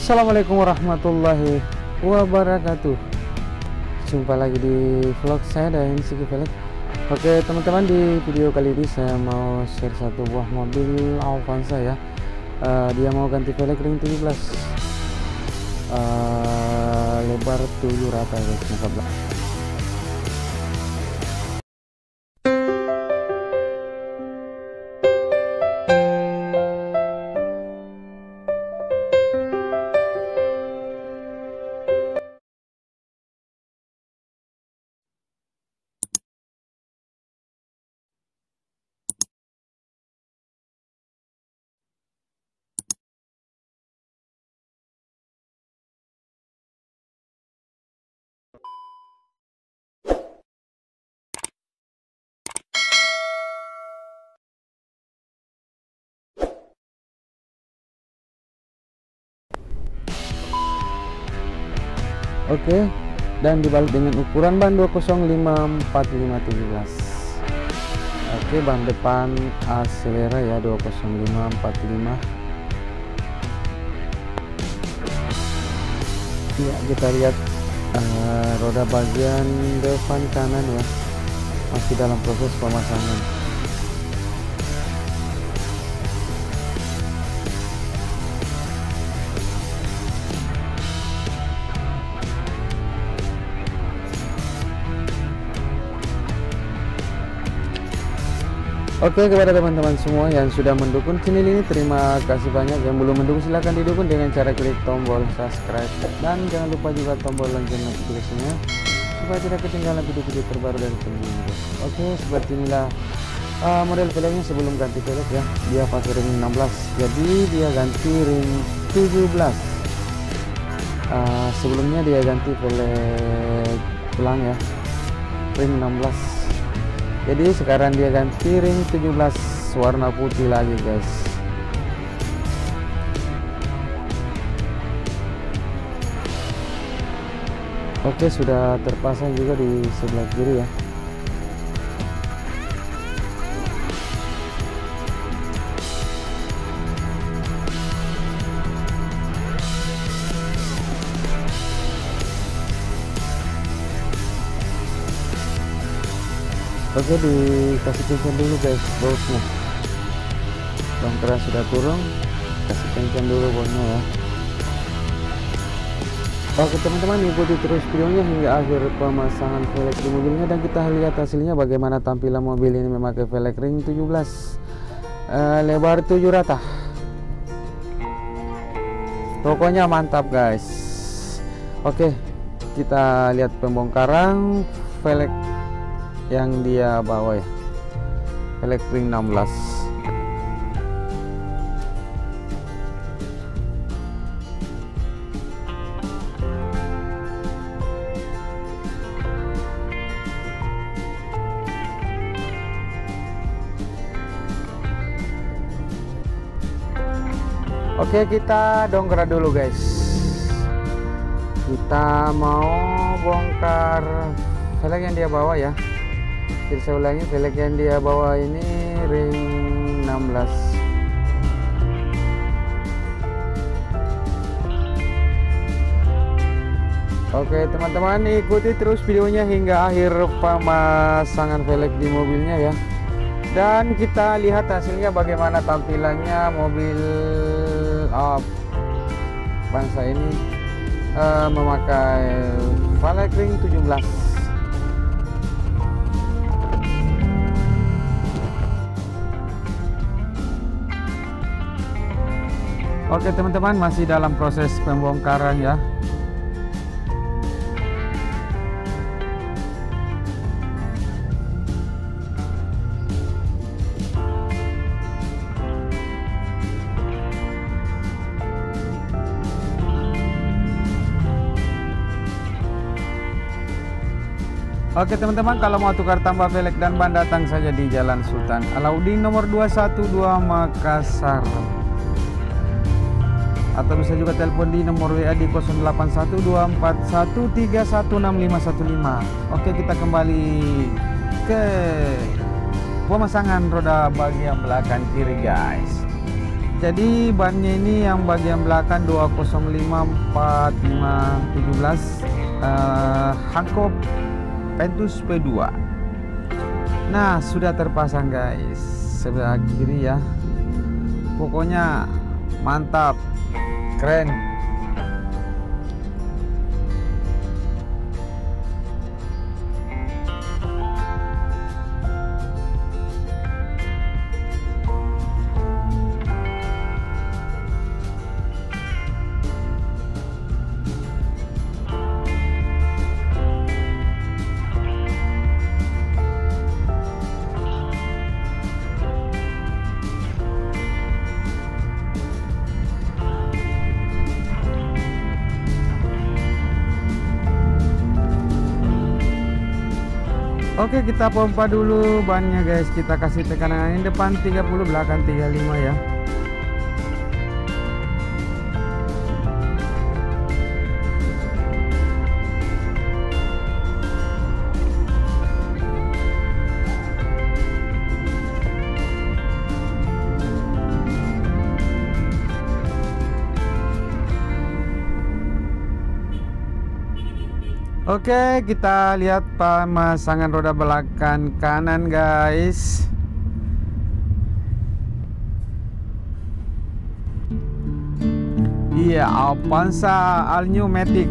Assalamualaikum warahmatullahi wabarakatuh. Jumpa lagi di vlog saya dan Sigi Velg. Oke teman-teman, di video kali ini saya mau share satu buah mobil Avanza ya. Dia mau ganti velg ring 17, lebar 7 rata guys, muka belakang. Oke, dan dibalik dengan ukuran ban 205/45/17. Oke, ban depan Acelera ya 205/45. Ya, kita lihat roda bagian depan kanan ya, masih dalam proses pemasangan. Oke, kepada teman-teman semua yang sudah mendukung channel ini, terima kasih banyak. Yang belum mendukung silahkan didukung dengan cara klik tombol subscribe, dan jangan lupa juga tombol lonceng notifikasinya supaya tidak ketinggalan video-video terbaru dari channel ini. Oke, seperti inilah model velgnya sebelum ganti velg ya. Dia pakai ring 16, jadi dia ganti ring 17. Sebelumnya dia ganti velg pelang ya, ring 16. Jadi sekarang dia ganti ring 17 warna putih lagi guys. Oke, sudah terpasang juga di sebelah kiri ya. Oke, dikasih kencang dulu guys bautnya. Bongkaran sudah turun, kasih kencang dulu bautnya ya. Oke teman-teman, ikuti terus videonya hingga akhir pemasangan velg di mobilnya, dan kita lihat hasilnya bagaimana tampilan mobil ini memakai velg ring 17, lebar 7 rata. Pokoknya mantap guys. Oke, kita lihat pembongkaran velg yang dia bawa ya, velg ring 16. Oke, kita dongkrak dulu guys. Kita mau bongkar velg yang dia bawa ya. Jadi saya ulangi, velg yang dia bawa ini ring 16. Oke teman-teman, ikuti terus videonya hingga akhir pemasangan velg di mobilnya ya. Dan kita lihat hasilnya bagaimana tampilannya mobil Avanza ini memakai velg ring 17. Oke teman-teman, masih dalam proses pembongkaran ya. Oke teman-teman, kalau mau tukar tambah velg dan ban, datang saja di Jalan Sultan Alauddin nomor 212 Makassar. Atau bisa juga telepon di nomor WA di 081241316515. Oke, kita kembali ke pemasangan roda bagian belakang kiri guys. Jadi bannya ini yang bagian belakang 205/45/17 Hankook Pentus P2. Nah, sudah terpasang guys, sebelah kiri ya. Pokoknya mantap, keren. Oke, kita pompa dulu bannya guys. Kita kasih tekanan ini depan 30, belakang 35 ya. Oke, kita lihat pemasangan roda belakang kanan guys. Iya, Avanza All New Matic.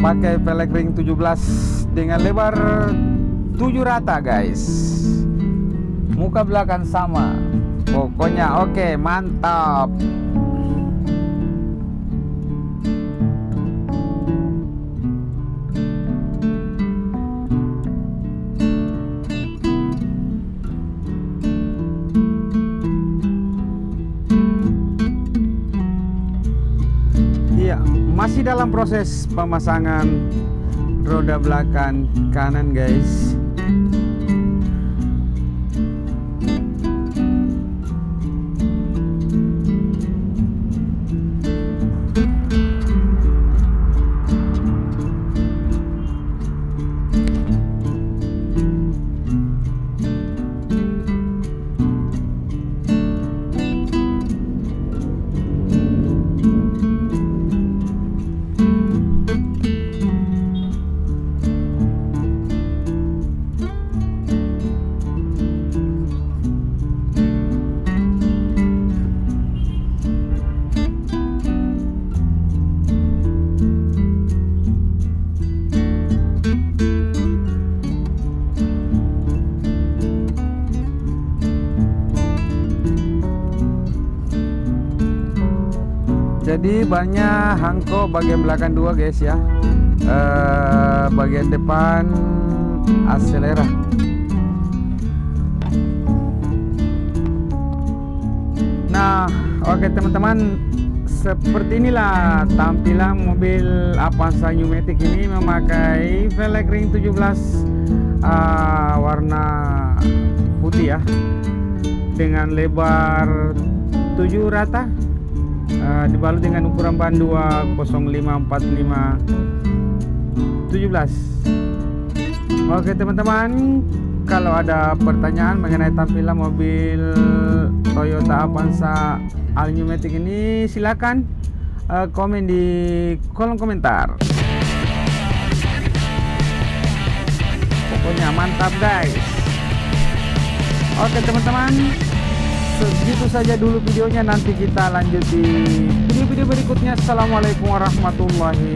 Pakai velg ring 17 dengan lebar 7 rata guys. Muka belakang sama. Pokoknya oke, mantap. Masih dalam proses pemasangan roda belakang kanan guys. Jadi bannya Hankook bagian belakang 2 guys ya. Bagian depan akselera. Nah, oke teman-teman, seperti inilah tampilan mobil Avanza New Matic ini memakai velg ring 17 warna putih ya, dengan lebar 7 rata. Dibalut dengan ukuran ban 205/45/17. Oke teman-teman, kalau ada pertanyaan mengenai tampilan mobil Toyota Avanza All New Matic ini, silakan komen di kolom komentar. Pokoknya mantap guys. Oke teman-teman, segitu saja dulu videonya. Nanti kita lanjut di video-video berikutnya. Assalamualaikum warahmatullahi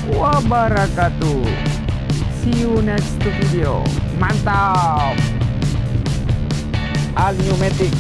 wabarakatuh. See you next video. Mantap. All New Matic.